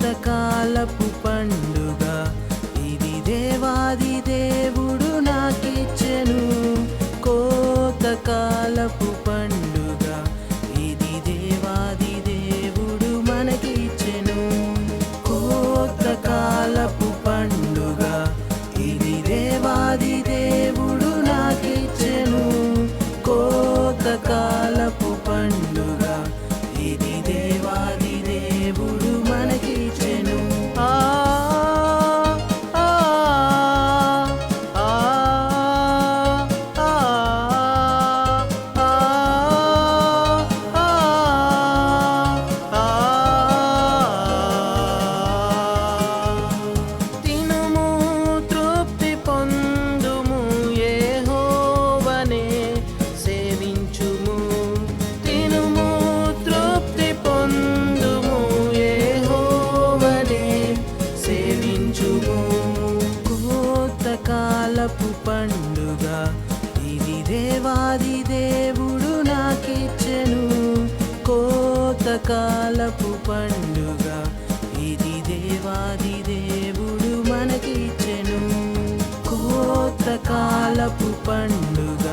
కోతకాలపు పండుగ ఇది దేవాది దేవుడు నాకిచ్చెను. కోతకాలపు పండుగ ఇది దేవాది దేవుడు మనకిచ్చెను. కోతకాలపు పండుగ ఇది దేవాది దేవుడు నాకిచ్చెను. కోతకాలపు పండుగ ఇది దేవాది దేవుడు మనకిచ్చెను. ఆ ఆ ఆ ఆ తినుము తృప్తి పొందుము యెహోవానే సేవించుము. తినుము తృప్తి పొందుము యెహోవానే సేవించుము. కోతకాలపు పండుగ ఇది దేవాది దేవుడు నాకిచ్చెను. కోతకాలపు పండుగ ఇది దేవాది దేవుడు మనకిచ్చెను. కోతకాలపు పండుగ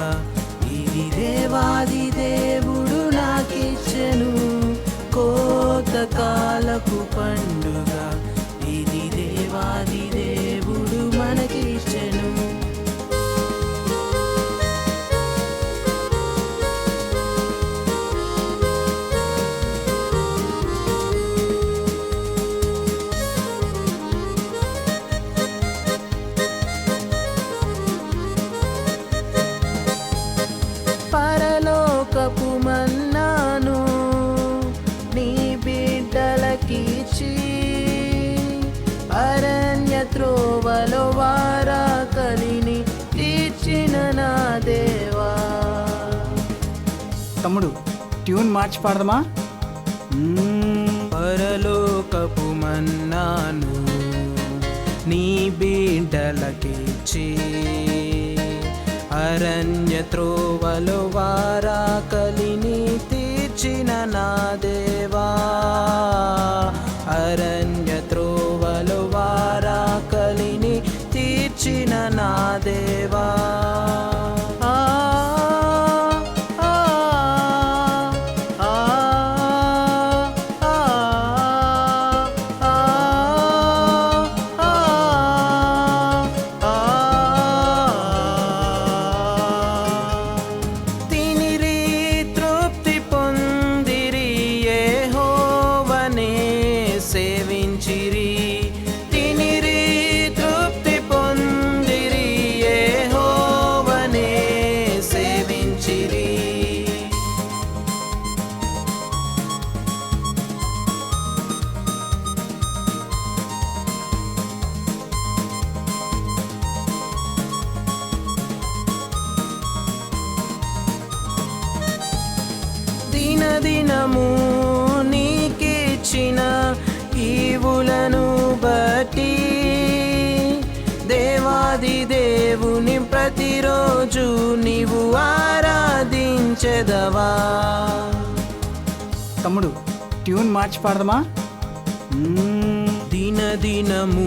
ఇది దేవాది దేవుడు నాకిచ్చెను. కోతకాలపు పండుగ ఇది దేవాది దేవుడు మనకిచ్చెను. పరలోకపు మన్నాను నీ బిడ్డలకిచ్చి అరణ్య త్రోవలో వారాకలిని తీర్చిన నా దేవా. తమ్ముడు ట్యూన్ మార్చి పాడదామా? పరలోకపు మన్నాను నీ బిడ్డలకిచ్చి అరణ్య త్రోవలో వారాకలిని తీర్చిన నా దేవా. అరణ్య త్రోవలో వారాకలిని తీర్చిన నా దేవా. ఆ ఆ ఆ ఆ తినిరి తృప్తి పొందిరి యెహోవానే సేవించిరి. తినిరి తృప్తి పొందిరి యెహోవానే సేవించిరి. దినదినము నీకిచ్చిన ఈవులను బట్టి దేవాది దేవుని ప్రతిరోజు నీవు ఆరాధించెదవా. తమ్ముడు ట్యూన్ మార్చి పాడదామా? దినదినము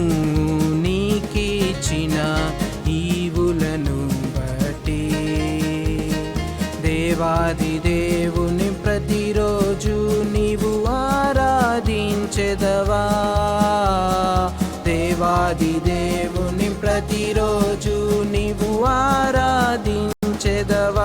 నీకిచ్చిన ఈవులను బట్టి దేవాది దేవుని ప్రతిరోజు నీవు ఆరాధించెదవా. దేవాది దేవుని ప్రతిరోజు నీవు ఆరాధించెదవా.